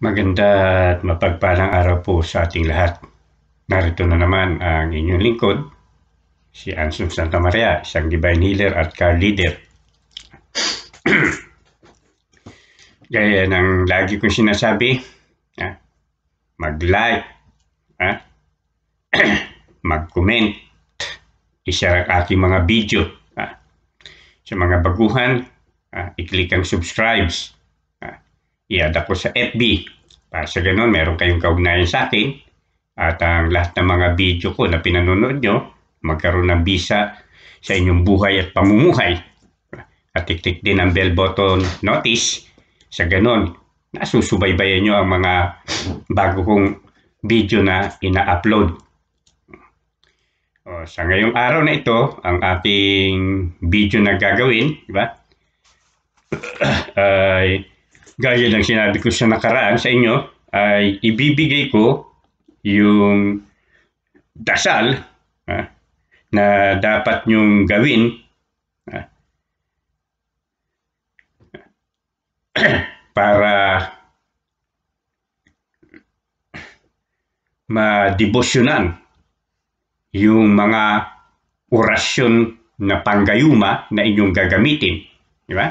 Maganda at mapagpalang araw po sa ating lahat. Narito na naman ang inyong lingkod, si Anson Santamaria, isang divine healer at car leader. Gaya ng lagi kong sinasabi, mag-like, mag-comment, i-share ang aking mga video. Sa mga baguhan, i-click ang subscribes, i-add ako sa FB. Para sa ganun, meron kayong kaugnayan sa akin at ang lahat ng mga video ko na pinanonood nyo, magkaroon ng bisa sa inyong buhay at pamumuhay. At i-click din ang bell button notice. Sa ganun, nasusubaybayan nyo ang mga bago kong video na ina-upload. Sa ngayong araw na ito, ang ating video na gagawin, di ba? Ay gaya ng sinabi ko sa nakaraan sa inyo, ay ibibigay ko yung dasal na dapat nyong gawin para madebosyonan yung mga orasyon na panggayuma na inyong gagamitin, di ba?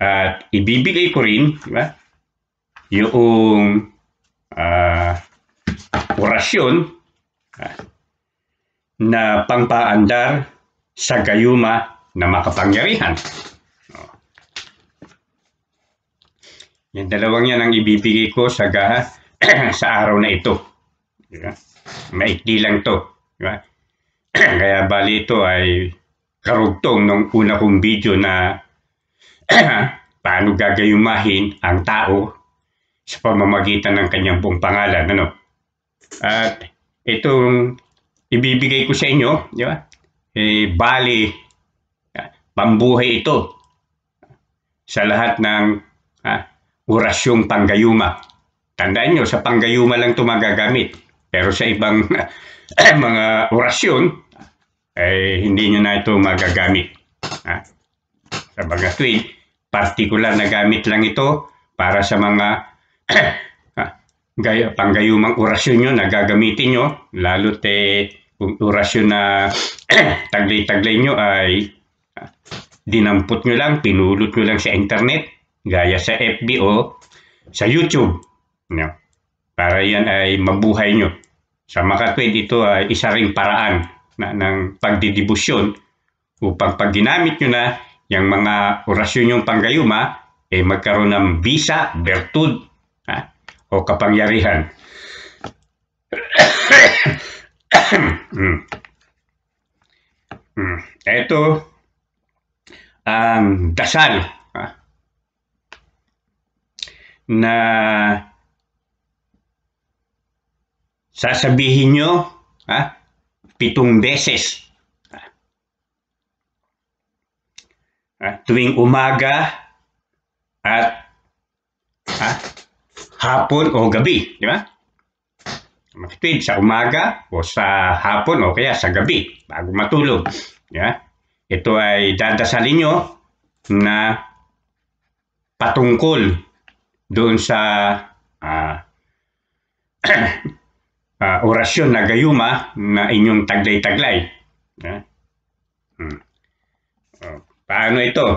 At ibibigay ko rin, di ba, yung orasyon na pangpaandar sa gayuma na makapangyarihan. Yung dalawang yan ang ibibigay ko sa sa araw na ito. Di ba? Maikli lang to. Diba? Kaya bali ito ay karugtong nung una kong video na paano gagayumahin ang tao sa pamamagitan ng kanyang buong pangalan. Ano? At itong ibibigay ko sa inyo, di ba? Bali, pambuhay ito sa lahat ng orasyong panggayuma. Tandaan nyo, sa panggayuma lang ito magagamit. Pero sa ibang mga orasyon, hindi nyo na ito magagamit. Sa mga tweet, particular na gamit lang ito para sa mga panggayumang orasyon nyo na gagamitin nyo, lalo't kung orasyon na taglay-taglay nyo ay dinampot nyo lang, pinulot nyo lang sa internet, gaya sa FB o sa YouTube. No? Para yan ay mabuhay nyo. Sa makatwid, ito ay isa ring paraan ng pagdidibusyon upang pag ginamit nyo na yung mga orasyon yung panggayuma, magkaroon ng bisa, bertud, o kapangyarihan. Ito ang dasal na sasabihin nyo 7 beses tuwing umaga at hapon o gabi, di ba? Makatwid sa umaga o sa hapon o kaya sa gabi bago matulog. Di ba? Ito ay dadasalin nyo na patungkol doon sa orasyon na gayuma na inyong taglay-taglay. Paano ito?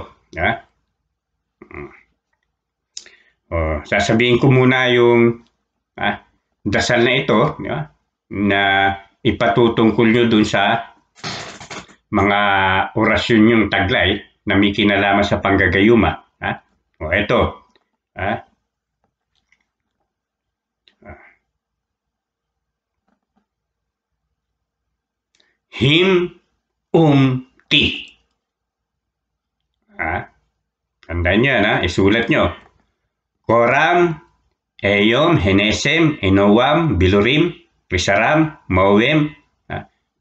Sasabihin ko muna yung dasal na ito, na ipatutungkol nyo dun sa mga orasyon yung taglay na may kinalaman sa panggagayuma. Ito. Him Ti. Tandaan nyo, isulat nyo. Koram, Eyom, Henesem, Enowam, Bilurim, Risaram, Mawem,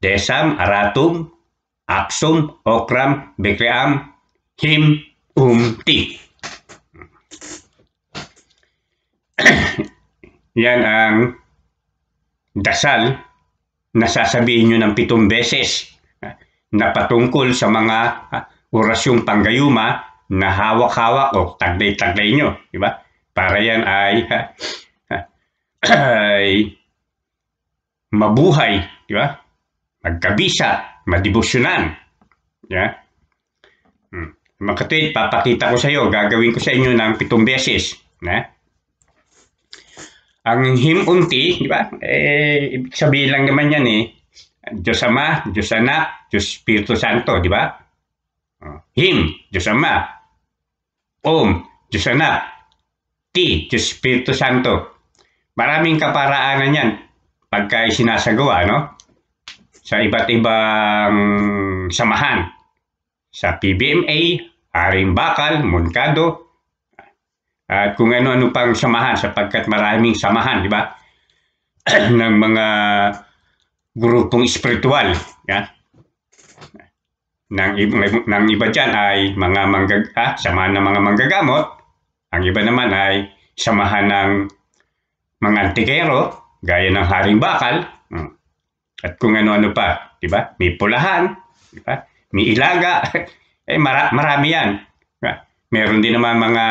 Desam, Aratum, Aksum, Okram, Bekream, Him Ti. Yan ang dasal na sasabihin nyo ng 7 beses na patungkol sa mga orasyong panggayuma na hawak-hawak o taglay-taglay nyo. Diba? Para yan ay mabuhay, di ba? Magkabisa, madibusyonan. Yeah? Mga kapatid, papakita ko sa iyo, gagawin ko sa inyo ng 7 beses. Ang him-unti, di ba? Ibig sabihin lang naman yan Diyos Ama, Diyos Anak, Diyos Espiritu Santo, di ba? Him, Diyos Ama. Om, Diyos Anak. Ti, Diyos Espiritu Santo. Maraming kaparaanan yan pagka sinasagawa, no? Sa iba't ibang samahan. Sa PBMA, Haring Bakal, Moncado, at kung ano-ano pang samahan sapagkat maraming samahan, di ba? ng mga grupong espiritual. Ng iba dyan ay mga samahan ng mga manggagamot. Ang iba naman ay samahan ng mga antikero, gaya ng Haring Bakal. At kung ano-ano pa, di ba? May pulahan, di ba? May ilaga, marami yan. Meron din naman mga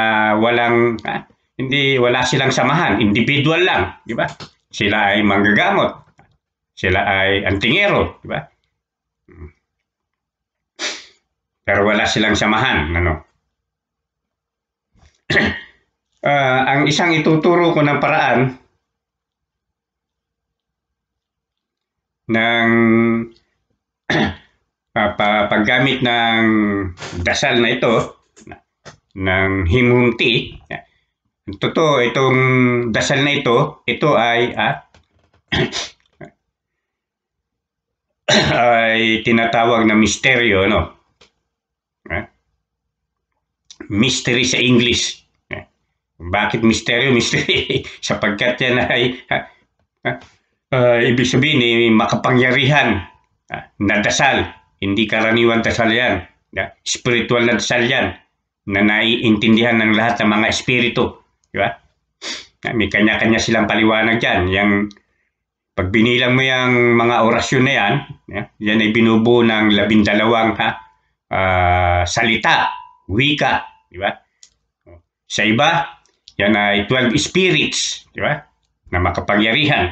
wala silang samahan, individual lang, di ba? Sila ay manggagamot, sila ay antingero, di ba? Pero wala silang samahan, ano? Ang isang ituturo ko ng paraan ng paggamit ng dasal na ito, ng him-unti. Totoo, itong dasal na ito ay ay tinatawag na misteryo, no? Mystery sa English. Bakit misteryo? Mystery sapagkat yan ay ibig sabihin makapangyarihan na dasal. Hindi karaniwan dasal yan. Spiritual na dasal yan na naiintindihan ng lahat ng mga espiritu. Di ba? May kanya-kanya silang paliwanag dyan. Yang pag binilang mo yung mga orasyon na yan, yan ay binubuo ng 12 salita, wika. Di ba? Sa iba, yan ay 12 spirits. Di ba? Na makapangyarihan.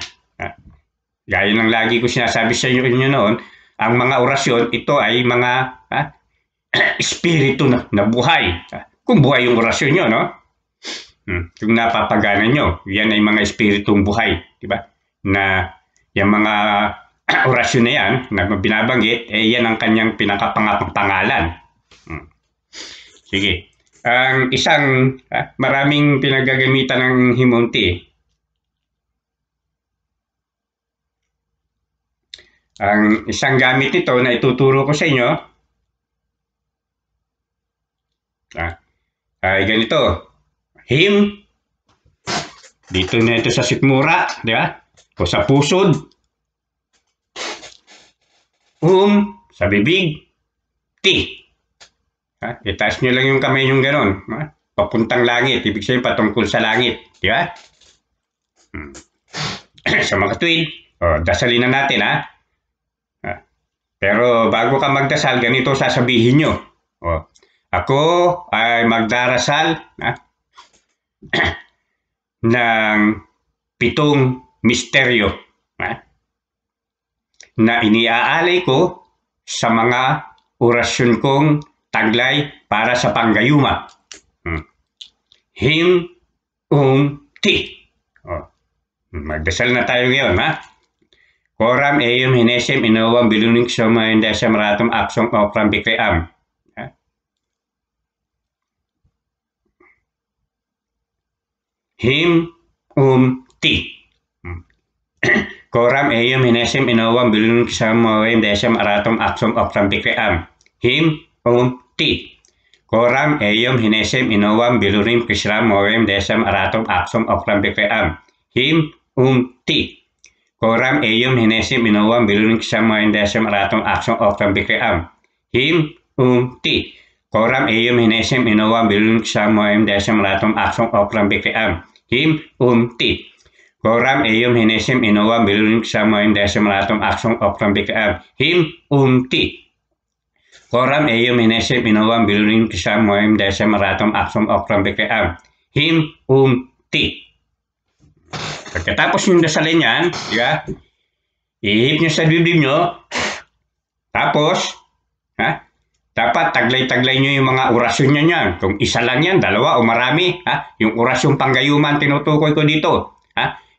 Gaya ng lagi ko sinasabi sa inyo noon, ang mga orasyon, ito ay mga espiritu na buhay. Kung buhay yung orasyon nyo, no? Kung napapagana nyo, yan ay mga espiritong buhay. Diba? Na yung mga orasyon na yan, na binabanggit, yan ang kanyang pinakapangapangalan. Sige. Ang isang, maraming pinagagamitan ng him-unti. Ang isang gamit nito na ituturo ko sa inyo, ay ganito. Him, dito na ito sa sikmura, di ba? O sa pusod. Sa bibig. Ti. Itaas nyo lang yung kamay yung ganon. Papuntang langit. Ibig sabihin patungkol sa langit. Di ba? Sa mga tuwid, dasalin na natin, Pero bago ka magdasal, ganito sasabihin nyo. Ako ay magdarasal ng 7 misteryo na iniaalay ko sa mga orasyon kong taglay para sa panggayuma. Him, ti. Magdasal na tayo ngayon, Coram eum hinesem inowam biluning soma indesem ratum aksong okram bikream. Him, ti. Coram eum hinesem inowam biluning soma indesem ratum aksong okram bikream. Him, ti. Coram eum hinesem inowam biluning kisram moem desem ratum aksong okram bikream. Him, ti. Coram eum hinesem inowam biluning kisama indesem ratum aksong okram bikream. Him, ti. Coram eum hinesem inowam biluning kisama indesem ratum aksong okram bikream. Him, ti. Coram eum hinesem inowam biluning kisama indesem ratum aksong okram bikream. Him, ti. Coram eum hinesem inowam biluning kisama indesem ratum aksong okram bikream. him, ti. Pagkatapos yung dasalin yan, di ba? Ihip nyo sa dibdib nyo, tapos, dapat taglay-taglay nyo yung mga orasyon nyo yan. Kung isa lang yan, dalawa o marami, yung orasyon panggayuman tinutukoy ko dito.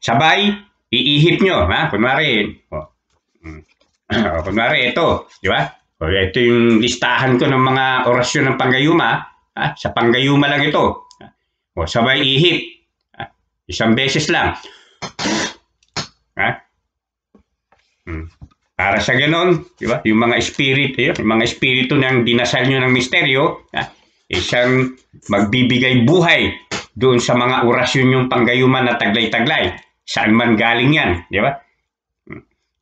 Sabay, iihip nyo. Kunwari, kunwari ito, di ba? Ito yung listahan ko ng mga orasyon ng panggayuma. Sa panggayuma lang ito. Sabay ihip. Isang beses lang. Para sa ganon, di ba? Yung mga espiritu ng dinasal nyo ng misteryo, isang magbibigay buhay doon sa mga orasyon yung panggayuman na taglay-taglay. Saan man galing yan, di ba?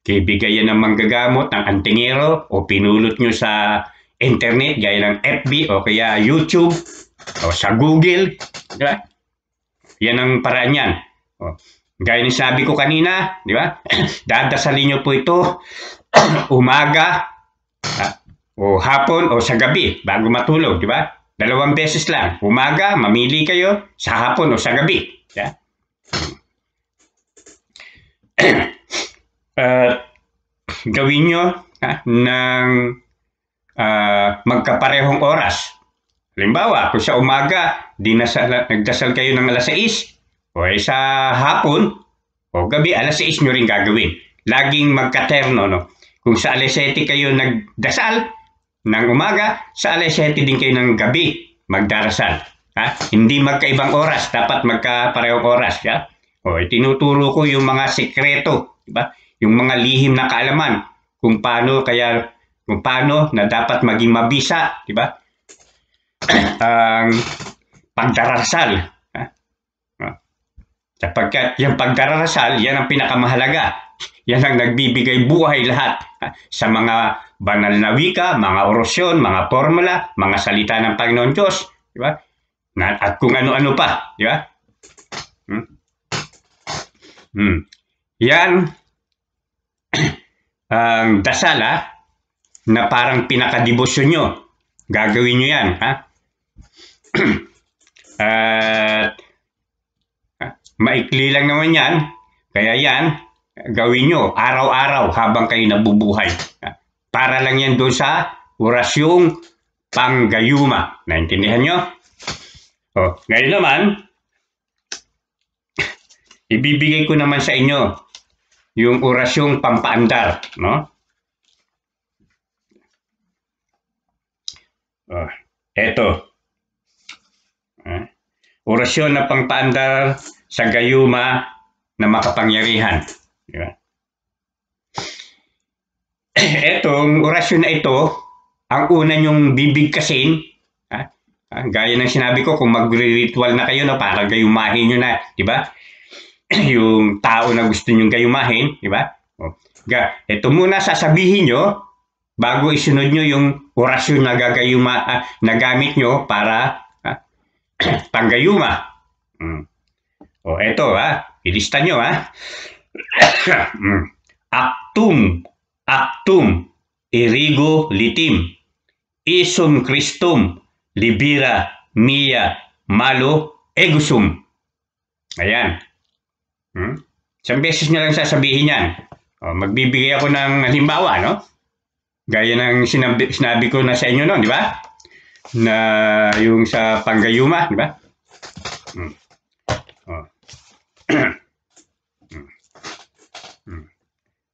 Kibigay yan ng manggagamot, ng antingero, o pinulot nyo sa internet, gaya ng FB o kaya YouTube o sa Google, di ba? Yan ang paraan yan. Gaya ng sabi ko kanina, di ba? Dadasalin nyo po ito umaga o hapon o sa gabi bago matulog, di ba? 2 beses lang. Umaga, mamili kayo, sa hapon o sa gabi. Yeah? Gawin nyo ng magkaparehong oras. Halimbawa, kung sa umaga, nagdasal kayo ng alas 6, o sa hapon, o gabi, alas 6 nyo rin gagawin. Laging magkaterno, no? Kung sa alas 7 kayo nagdasal ng umaga, sa alas 7 din kayo ng gabi magdarasal. Hindi magkaibang oras, dapat magkaparehong oras. Tinuturo ko yung mga sekreto, diba? Yung mga lihim na kaalaman kung paano na dapat maging mabisa, diba? Ang pagdarasal. Sapagkat yung pagdarasal, yan ang pinakamahalaga. Yan ang nagbibigay buhay lahat sa mga banal na wika, mga orasyon, mga formula, mga salita ng Panginoon Diyos, di ba? At kung ano-ano pa, di ba? Yan ang dasal na parang pinakadebosyon nyo. Gagawin nyo yan. At maikli lang naman yan. Kaya yan, gawin nyo araw-araw habang kayo nabubuhay. Para lang yan doon sa orasyong panggayuma. Naintindihan nyo? Ngayon naman, ibibigay ko naman sa inyo yung orasyong pampaandar. No? Eto. Orasyon na pampaandar sa gayuma na makapangyarihan. Diba? Etong orasyon na ito, ang una nyong bibigkasin, gaya ng sinabi ko, kung magre-ritual na kayo, para gayumahin nyo na, di ba? Yung tao na gusto nyong gayumahin, di ba? Ito muna sasabihin nyo, bago isunod nyo yung orasyon na na gamit nyo para panggayuma. Eto, ilista nyo, Actum, irigo litim, isum Christum, libira, mia, malo, egusum. Ayan. Isang beses nyo lang sasabihin yan. Magbibigay ako ng halimbawa, no? Gaya ng sinabi ko na sa inyo noon, di ba? Na yung sa panggayuma, di ba?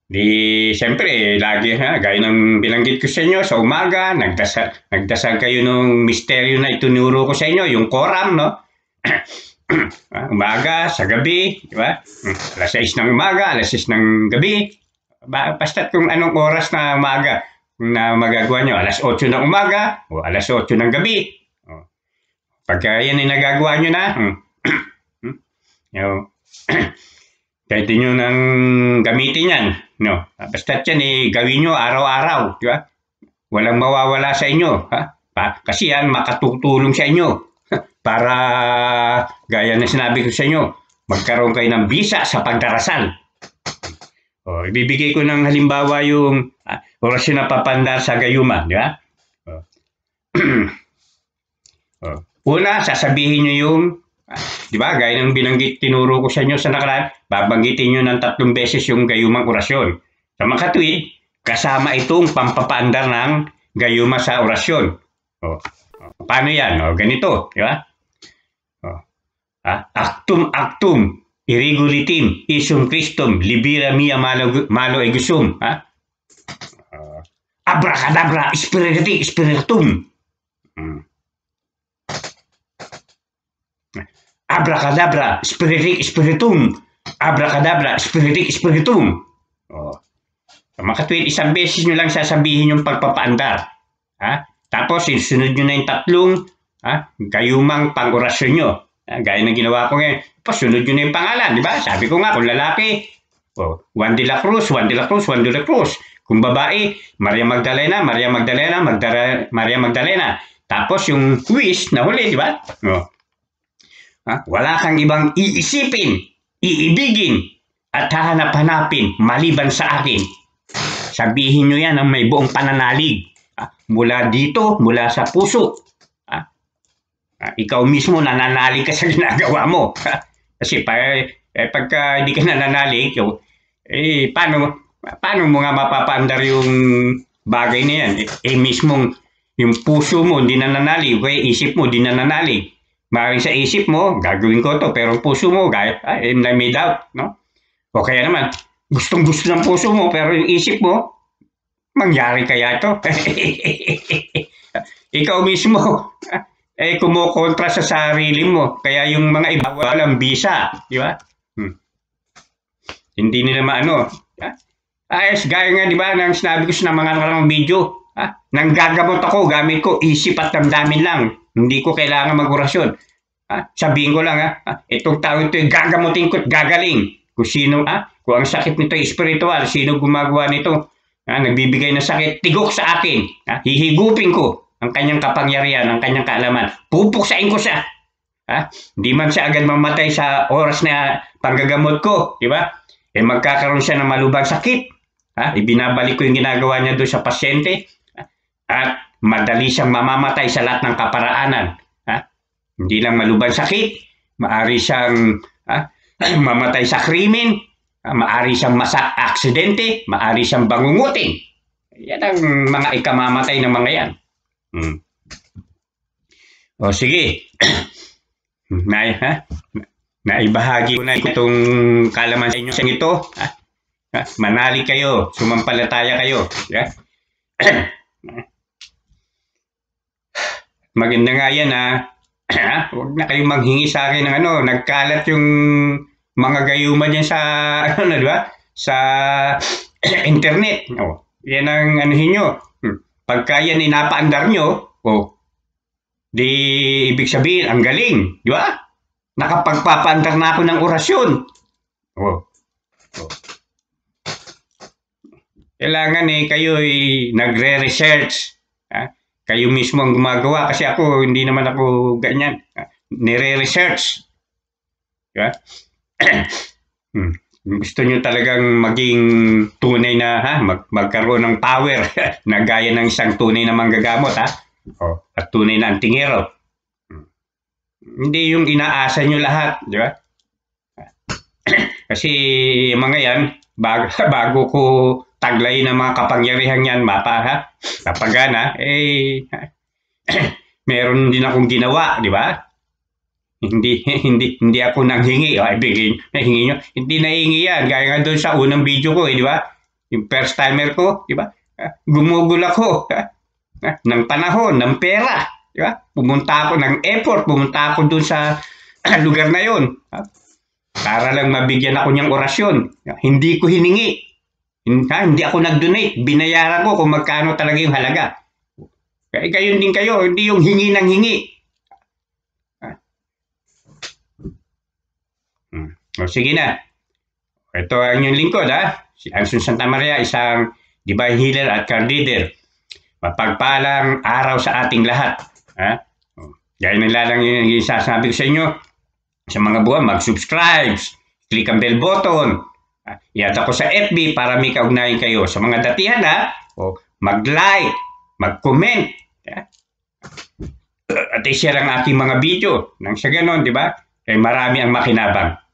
Siyempre, lagi gaya ng binanggit ko sa inyo, sa umaga, nagdasal kayo ng misteryo na itunuro ko sa inyo, yung koram, no? Umaga, sa gabi, di ba? Alas 6 ng umaga, alas 6 ng gabi. Basta't kung anong oras na umaga na magagawa nyo, alas 8 ng umaga o alas 8 ng gabi. Pagka yan ay nagagawa nyo na, pwede nyo nang gamitin yan. No? Basta't yan, gawin nyo araw-araw. Di ba? Walang mawawala sa inyo. Kasi yan, makatutulong sa inyo. Para, gaya na sinabi ko sa inyo, magkaroon kayo ng bisa sa pagdarasal. Ibibigay ko ng halimbawa yung orasyon na papandar sa gayuma. Di ba? Una, sasabihin nyo yung Di ba? Gaya ng binanggit, tinuro ko sa inyo sa nakaraan, babanggitin nyo ng 3 beses yung gayumang orasyon. Sa makatwid, kasama itong pampapaandar ng gayuma sa orasyon. O, paano yan? O, ganito, di ba? Actum actum, irregulitim, isum Christum, libera mia malo egusum. Abracadabra, spiritum, spiritum. Abracadabra, spiritum. Abracadabra, spiritum. Makatwid, isang beses nyo lang sasabihin yung pagpapaandar. Tapos, sunod nyo na yung 3 gayumang pang-orasyon nyo. Gaya ng ginawa ko ngayon. Pasunod nyo na yung pangalan, di ba? Sabi ko nga, kung lalaki, Juan de la Cruz, Juan de la Cruz, Juan de la Cruz. Kung babae, Maria Magdalena, Maria Magdalena, Maria Magdalena. Tapos yung wish na huli, di ba? Wala kang ibang iisipin, iibigin, at hahanap-hanapin maliban sa akin. Sabihin nyo yan ng may buong pananalig. Mula dito, mula sa puso. Ikaw mismo nananalig ka sa ginagawa mo. Kasi pagka hindi ka nananalig, paano mo nga mapapaandar yung bagay na yan? Mismong yung puso mo hindi nananalig, kaya isip mo hindi nananalig. Maaaring sa isip mo, gagawin ko to, pero puso mo, may doubt, no? O kaya naman, gustong-gusto ng puso mo, pero yung isip mo, mangyari kaya ito? Ikaw mismo, kumukontra sa sarili mo. Kaya yung mga iba, walang bisa. Di ba? Hindi nila maano. Gaya nga, di ba, nang sinabi ko sa mga nakarang video, nang gagamot ako, gamit ko isip at damdamin lang. Hindi ko kailangan mag-orasyon. Sabihin ko lang, itong tao ito, gagamutin ko at gagaling. Kung sino, kung ang sakit nito ay spiritual, sino gumagawa nito, nagbibigay ng sakit, tigok sa akin. Hihigupin ko ang kanyang kapangyarihan, ang kanyang kaalaman. Pupuksain ko siya. Hindi man siya agad mamatay sa oras na panggagamot ko, di ba? Magkakaroon siya ng malubhang sakit. Ibinabalik ko yung ginagawa niya doon sa pasyente. At madali siyang mamamatay sa lahat ng kaparaanan. Hindi lang malubhang sakit, maari siyang mamatay sa krimen, maari siyang aksidente, maari siyang bangungutin. Yan ang mga ikamamatay ng mga yan. O sige, naibahagi ko na itong kalaman sa inyo sa ito. Manali kayo, sumampalataya kayo. Maganda nga yan huwag na kayong manghingi sa akin ng nagkalat yung mga gayuma dyan sa, di ba? Sa internet. Yan ang anuhin nyo. Pagka yan inapaandar nyo, di ibig sabihin, ang galing. Di ba? Nakapagpapaandar na ako ng orasyon. Kailangan kayo nagre-research. Kayo mismo ang gumagawa kasi ako, hindi naman ako ganyan. Nire-research. Diba? Gusto nyo talagang maging tunay na, magkaroon ng power na gaya ng isang tunay na manggagamot, at tunay na antingero. Hindi yung inaasa nyo lahat, di ba? Kasi yung mga yan, bago ko taglay ng mga kapangyarihan yan, kapagana, meron din akong ginawa, di ba? Hindi ako nanghingi. Hingi nyo. Hindi nahingi yan. Gaya nga doon sa unang video ko, di ba? Yung first timer ko, di ba? Gumugol ako ng panahon, ng pera. Di ba? Pumunta ako ng effort, pumunta ako doon sa lugar na yon. Para lang mabigyan ako niyang orasyon. Hindi ko hiningi. Hindi ako nag-donate. Binayaran ko kung magkano talaga yung halaga. Kaya gayon din kayo. Hindi yung hingi ng hingi. Sige na. Ito ang inyong lingkod, si Anson Santa Maria, isang divine healer at card reader. Mapagpalang araw sa ating lahat. Gaya nila lang yung sasabi ko sa inyo. Sa mga buwan, mag-subscribe. Click ang bell button. I-add ako sa FB para may kaugnayan kayo. Sa mga datihan, mag-like, mag-comment. At i-share ang aking mga video. Nang sa ganon, di ba? marami ang makinabang.